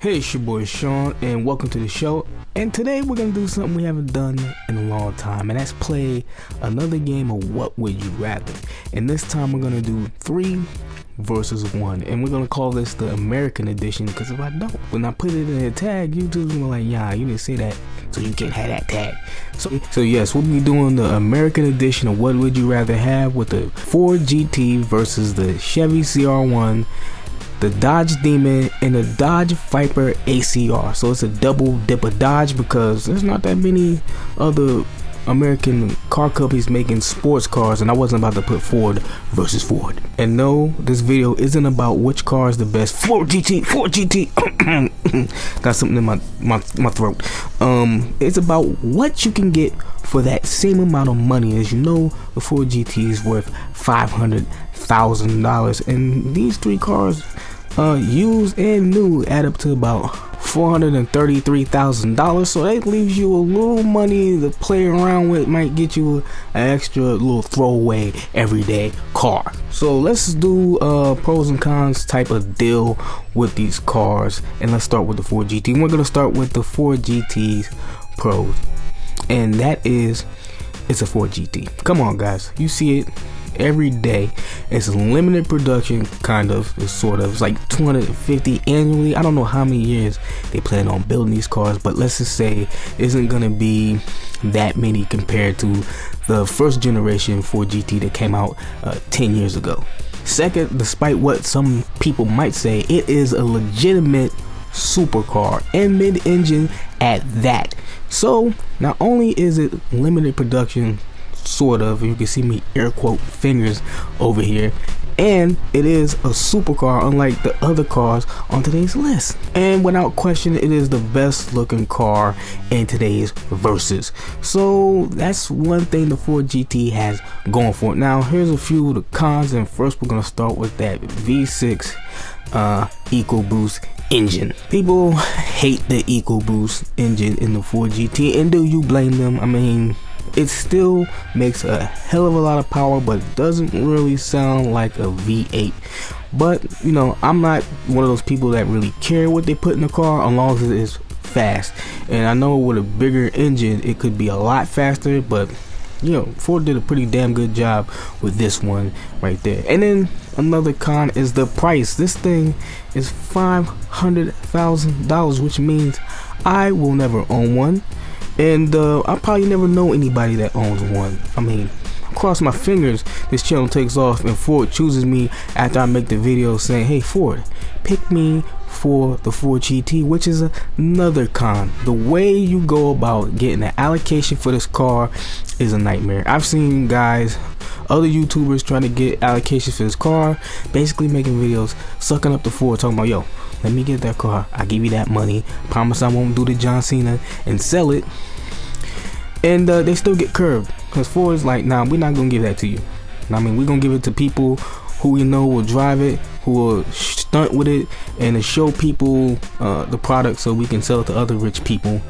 Hey, it's your boy Sean, and welcome to the show. And today we're gonna do something we haven't done in a long time, and that's play another game of What Would You Rather. And this time we're gonna do 3 versus 1, and we're gonna call this the American edition, because if I don't, when I put it in a tag, YouTube's gonna be like, yeah, you didn't say that, so you can't have that tag. So yes, we'll be doing the American edition of What Would You Rather have with the Ford GT versus the Chevy ZR1, the Dodge Demon, and the Dodge Viper ACR. So it's a double dip of Dodge because there's not that many other American car companies making sports cars, and I wasn't about to put Ford versus Ford. And no, this video isn't about which car is the best. Ford GT. Got something in my throat. It's about what you can get for that same amount of money. As you know, the Ford GT is worth $500,000, and these 3 cars, used and new, add up to about $433,000. So that leaves you a little money to play around with. Might get you an extra little throwaway everyday car. So let's do pros and cons type of deal with these cars, and let's start with the Ford GT. And we're gonna start with the Ford GT's pros, and that is it's a Ford GT. Come on, guys, you see it every day. It's limited production, kind of, sort of. It's like 250 annually. I don't know how many years they plan on building these cars, but let's just say it isn't gonna be that many compared to the first generation Ford GT that came out 10 years ago. Second, despite what some people might say, it is a legitimate supercar and mid-engine at that. So not only is it limited production, sort of, you can see me air quote fingers over here, and it is a supercar unlike the other cars on today's list, and without question it is the best looking car in today's versus. So that's one thing the Ford GT has going for it. Now here's a few of the cons, and first we're gonna start with that V6 EcoBoost engine. People hate the EcoBoost engine in the Ford GT, and do you blame them? I mean, it still makes a hell of a lot of power, but it doesn't really sound like a V8. But you know, I'm not one of those people that really care what they put in the car, as long as it is fast. And I know with a bigger engine it could be a lot faster, but you know, Ford did a pretty damn good job with this one right there. And then another con is the price. This thing is $500,000, which means I will never own one, and I'll probably never know anybody that owns one. I mean, cross my fingers this channel takes off and Ford chooses me after I make the video saying, hey Ford, pick me for the Ford GT, which is another con. The way you go about getting an allocation for this car is a nightmare. I've seen guys, other YouTubers, trying to get allocations for this car, basically making videos sucking up the Ford, talking about, yo, let me get that car, I'll give you that money, promise I won't do the John Cena and sell it, and they still get curved, because Ford's like, nah, we're not gonna give that to you. I mean, we're gonna give it to people who we know will drive it, who will stunt with it, and to show people the product so we can sell it to other rich people.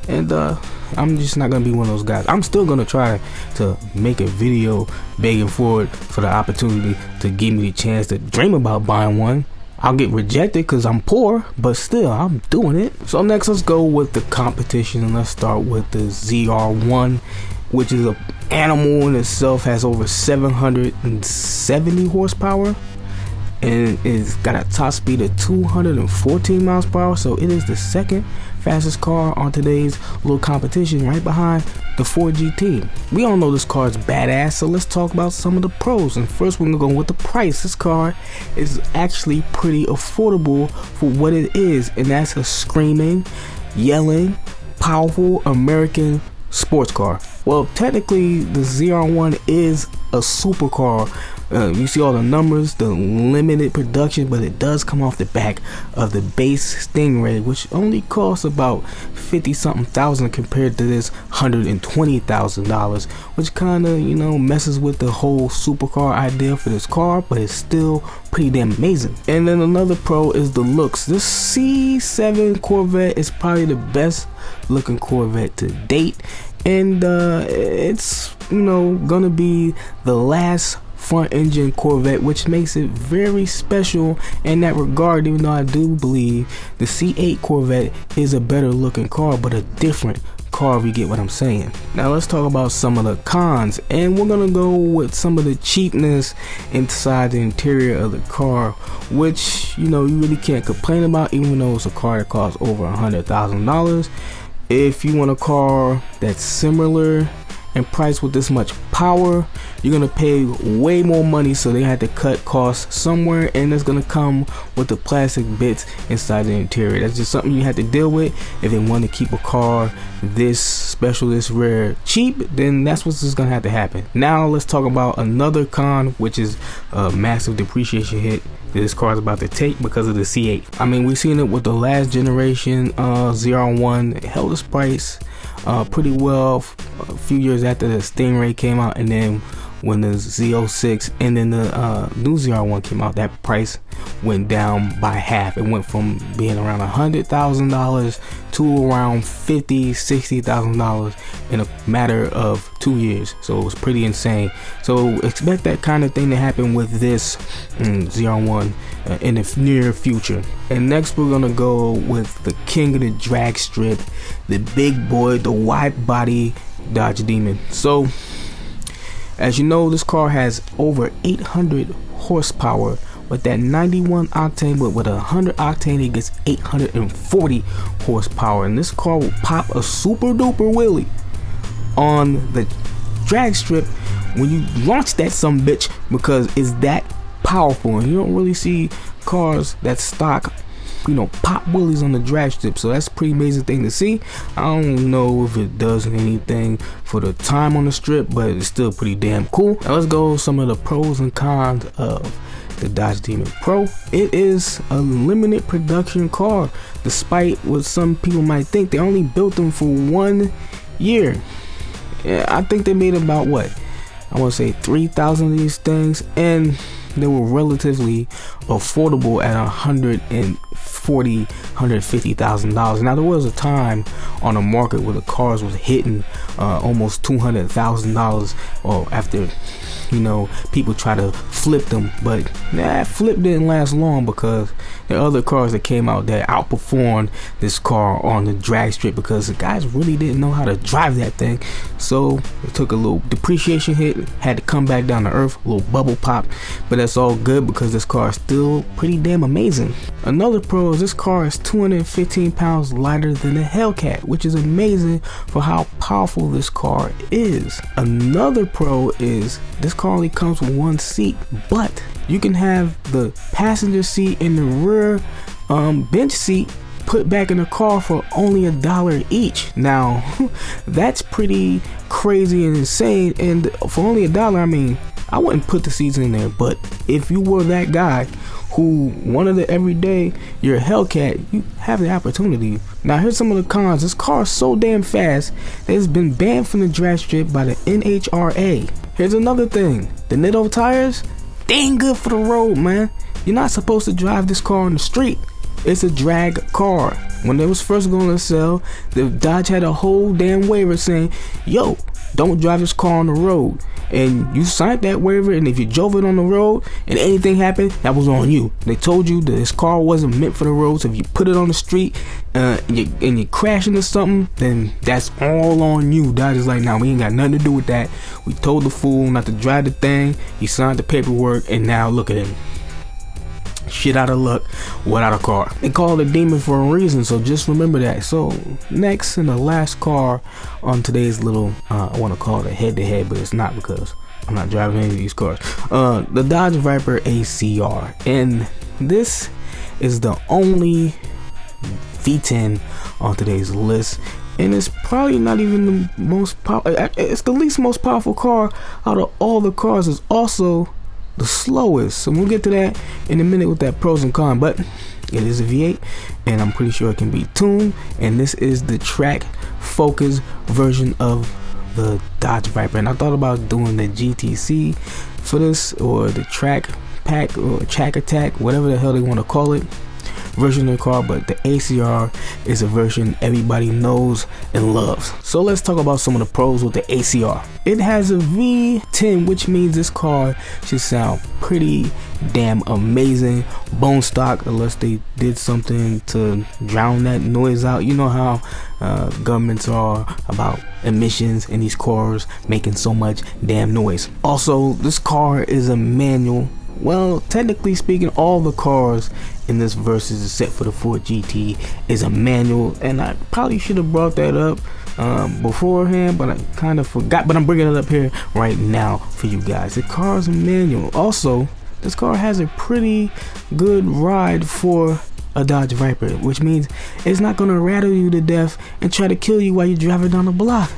And I'm just not gonna be one of those guys. I'm still gonna try to make a video begging Ford for the opportunity to give me the chance to dream about buying one. I'll get rejected because I'm poor, but still, I'm doing it. So next, let's go with the competition, and let's start with the ZR1, which is an animal in itself, has over 770 horsepower, and it's got a top speed of 214 miles per hour. So it is the second fastest car on today's little competition, right behind the Ford GT. We all know this car is badass, so let's talk about some of the pros. And first, we're gonna go with the price. This car is actually pretty affordable for what it is, and that's a screaming, yelling, powerful American sports car. Well, technically the ZR1 is a supercar. You see all the numbers, the limited production, but it does come off the back of the base Stingray, which only costs about 50-something thousand compared to this $120,000, which kind of, you know, messes with the whole supercar idea for this car, but it's still pretty damn amazing. And then another pro is the looks. This C7 Corvette is probably the best looking Corvette to date, and it's, you know, gonna be the last front engine Corvette, which makes it very special in that regard, even though I do believe the C8 Corvette is a better looking car, but a different car, if you get what I'm saying. Now let's talk about some of the cons, and we're gonna go with some of the cheapness inside the interior of the car, which, you know, you really can't complain about, even though it's a car that costs over $100,000. If you want a car that's similar in price with this much power, you're gonna pay way more money, so they had to cut costs somewhere, and it's gonna come with the plastic bits inside the interior. That's just something you have to deal with. If they want to keep a car this special, this rare, cheap, then that's what's just gonna have to happen. Now let's talk about another con, which is a massive depreciation hit that this car is about to take because of the C8. I mean, we've seen it with the last generation ZR1. It held its price pretty well a few years after the Stingray came out, and then when the Z06 and then the new ZR1 came out, that price went down by half. It went from being around $100,000 to around $50,000-$60,000 in a matter of 2 years. So it was pretty insane. So expect that kind of thing to happen with this ZR1 in the near future. And next we're gonna go with the king of the drag strip, the big boy, the wide body Dodge Demon. So as you know, this car has over 800 horsepower with that 91 octane, but with 100 octane it gets 840 horsepower, and this car will pop a super duper wheelie on the drag strip when you launch that some bitch, because it's that powerful, and you don't really see cars that stock, you know, pop wheelies on the drag strip. So that's a pretty amazing thing to see. I don't know if it does anything for the time on the strip, but it's still pretty damn cool. Now let's go over some of the pros and cons of the Dodge Demon Pro. It is a limited production car, despite what some people might think. They only built them for 1 year. Yeah, I think they made about, what, I want to say 3,000 of these things, and they were relatively affordable at $150,000. Now there was a time on the market where the cars was hitting almost $200,000, or after, you know, people try to flip them, but that flip didn't last long, because there are other cars that came out that outperformed this car on the drag strip, because the guys really didn't know how to drive that thing. So it took a little depreciation hit, had to come back down to earth, a little bubble pop, but that's all good because this car is still pretty damn amazing. Another pro is this car is 215 pounds lighter than the Hellcat, which is amazing for how powerful this car is. Another pro is this car only comes with one seat, but you can have the passenger seat and the rear bench seat put back in the car for only $1 each. Now that's pretty crazy and insane, and for only $1, I mean, I wouldn't put the seats in there, but if you were that guy who wanted it every day, you're a Hellcat, you have the opportunity. Now here's some of the cons. This car is so damn fast that it's been banned from the drag strip by the NHRA. Here's another thing, the Nitto tires, they ain't good for the road, man. You're not supposed to drive this car on the street. It's a drag car. When it was first going to sell, the Dodge had a whole damn waiver saying, yo, don't drive this car on the road. And you signed that waiver, and if you drove it on the road and anything happened, that was on you. They told you that this car wasn't meant for the road, so if you put it on the street and you crash into something, then that's all on you. Dodge is like, nah, we ain't got nothing to do with that. We told the fool not to drive the thing. He signed the paperwork, and now look at him. Shit out of luck without a car. They call it a Demon for a reason, so just remember that. So next and the last car on today's little I want to call it a head-to-head, but it's not, because I'm not driving any of these cars. The Dodge Viper ACR, and this is the only V10 on today's list, and it's probably not even the most it's the least most powerful car out of all the cars. It's also the slowest, so we'll get to that in a minute with that pros and cons, but it is a V8 and I'm pretty sure it can be tuned, and this is the track focus version of the Dodge Viper. And I thought about doing the GTC for this, or the track pack, or track attack, whatever the hell they want to call it, version of the car, but the ACR is a version everybody knows and loves. So let's talk about some of the pros with the ACR. It has a V10, which means this car should sound pretty damn amazing, bone stock, unless they did something to drown that noise out. You know how governments are about emissions and these cars making so much damn noise. Also, this car is a manual. Well, technically speaking, all the cars in this Versus, except for the Ford GT, is a manual, and I probably should have brought that up beforehand, but I kind of forgot. But I'm bringing it up here right now for you guys. The car is a manual. Also, this car has a pretty good ride for a Dodge Viper, which means it's not gonna rattle you to death and try to kill you while you're driving down the block.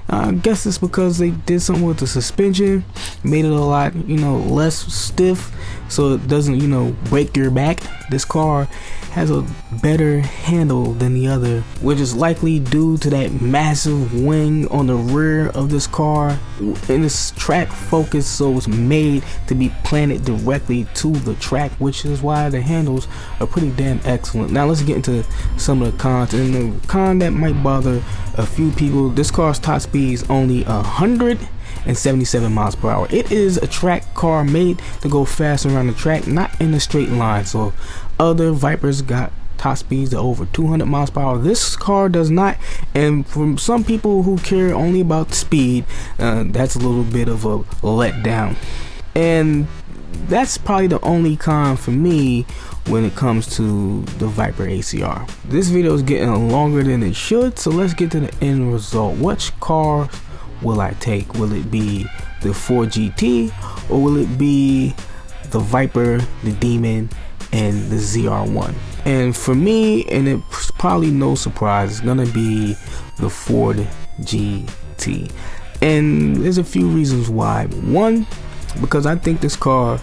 I guess it's because they did something with the suspension, made it a lot, less stiff, so it doesn't, break your back. This car has a better handle than the other, which is likely due to that massive wing on the rear of this car. And it's track focused, so it's made to be planted directly to the track, which is why the handles are pretty damn excellent. Now let's get into some of the cons. And the con that might bother a few people, this car's top speed is only 177 miles per hour. It is a track car made to go fast around the track, not in a straight line. So other Vipers got top speeds of over 200 miles per hour. This car does not, and for some people who care only about speed, that's a little bit of a letdown. And that's probably the only con for me when it comes to the Viper ACR. This video is getting longer than it should, so let's get to the end result. Which car will I take? Will it be the Ford GT, or will it be the Viper, the Demon, and the ZR1? And for me, and it's probably no surprise, it's gonna be the Ford GT. And there's a few reasons why. One, because I think this car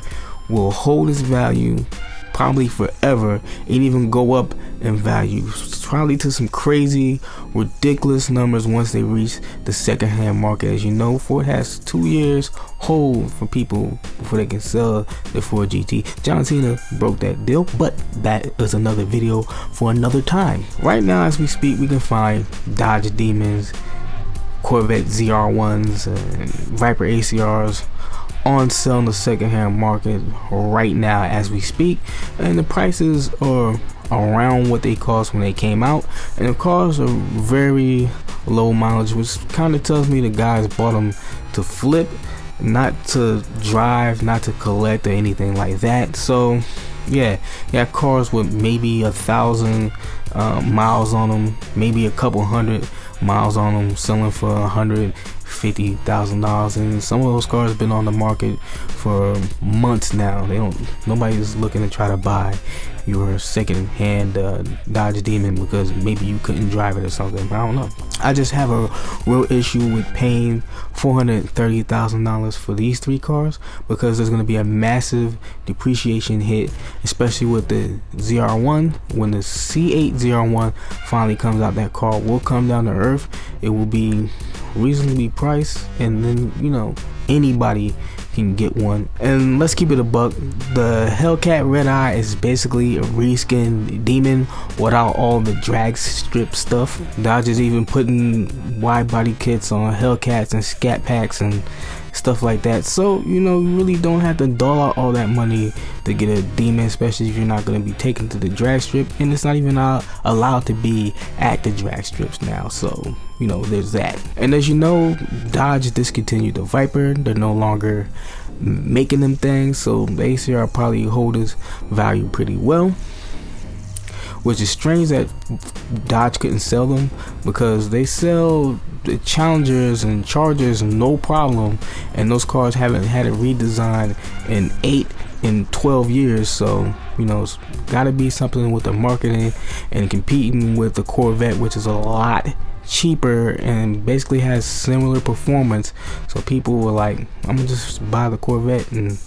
will hold its value probably forever and even go up in value, probably to some crazy ridiculous numbers once they reach the second-hand market. As you know, Ford has 2 years hold for people before they can sell the Ford GT. John Cena broke that deal, but that is another video for another time. Right now as we speak, we can find Dodge Demons, Corvette ZR1s, and Viper ACRs on sale in the secondhand market right now as we speak, and the prices are around what they cost when they came out, and the cars are very low mileage, which kind of tells me the guys bought them to flip, not to drive, not to collect or anything like that. So yeah, cars with maybe 1,000 miles on them, maybe a couple hundred miles on them, selling for $150,000, and some of those cars have been on the market for months now. Nobody's looking to try to buy your second-hand Dodge Demon because maybe you couldn't drive it or something. I don't know. I just have a real issue with paying $430,000 for these three cars, because there's going to be a massive depreciation hit, especially with the ZR1. When the C8 ZR1 finally comes out, that car will come down to earth. It will be reasonably priced, and then anybody can get one. And let's keep it a buck, the Hellcat Red Eye is basically a reskinned Demon without all the drag strip stuff. Dodge is even putting wide body kits on Hellcats and scat packs and stuff like that. So you really don't have to dole out all that money to get a Demon, especially if you're not going to be taken to the drag strip, and it's not even allowed to be at the drag strips now. So there's that. And as you know, Dodge discontinued the Viper. They're no longer making them things, so the ACR probably hold its value pretty well, which is strange that Dodge couldn't sell them, because they sell the Challengers and Chargers no problem, and those cars haven't had a redesign in 8 and 12 years. So it's got to be something with the marketing and competing with the Corvette, which is a lot cheaper and basically has similar performance. So people were like, I'm gonna just buy the Corvette and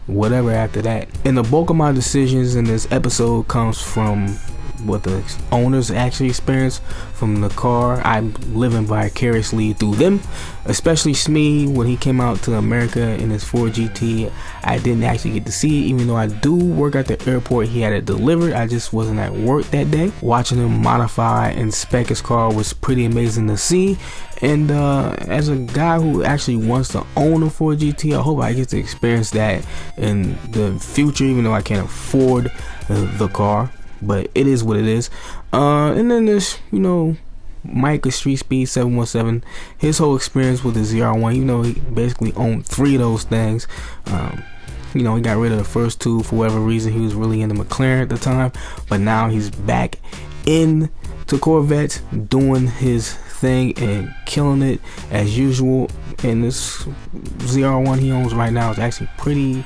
whatever after that. And the bulk of my decisions in this episode comes from what the owners actually experience from the car. I'm living vicariously through them, especially Smee. When he came out to America in his Ford GT, I didn't actually get to see it, even though I do work at the airport. He had it delivered. I just wasn't at work that day. Watching him modify and spec his car was pretty amazing to see. And as a guy who actually wants to own a Ford GT, I hope I get to experience that in the future, even though I can't afford the car. But it is what it is. And then there's, you know, Mike of Street Speed 717. His whole experience with the ZR1, you know, he basically owned 3 of those things. You know, he got rid of the first 2 for whatever reason. He was really into McLaren at the time, but now he's back into Corvettes, doing his thing and killing it as usual. And this ZR1 he owns right now is actually pretty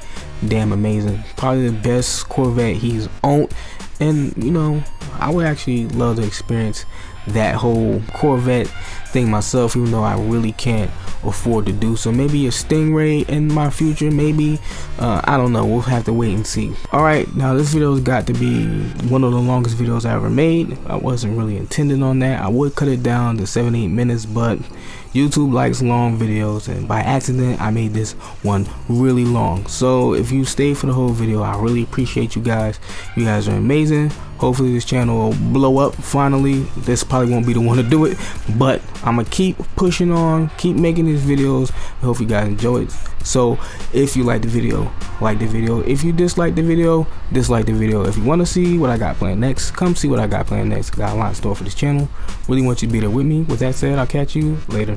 damn amazing. Probably the best Corvette he's owned. And you know, I would actually love to experience that whole Corvette thing myself, even though I really can't afford to do so. Maybe a Stingray in my future, maybe. I don't know, we'll have to wait and see. Alright, now this video's got to be one of the longest videos I ever made. I wasn't really intending on that. I would cut it down to 7-8 minutes, but YouTube likes long videos, and by accident I made this one really long. So if you stayed for the whole video, I really appreciate you guys. You guys are amazing. Hopefully this channel will blow up finally. This probably won't be the one to do it, but I'm gonna keep pushing on, keep making these videos. I hope you guys enjoy it. So if you like the video, like the video. If you dislike the video, dislike the video. If you want to see what I got planned next, come see what I got planned next. Got a lot in store for this channel. Really want you to be there with me. With that said, I'll catch you later.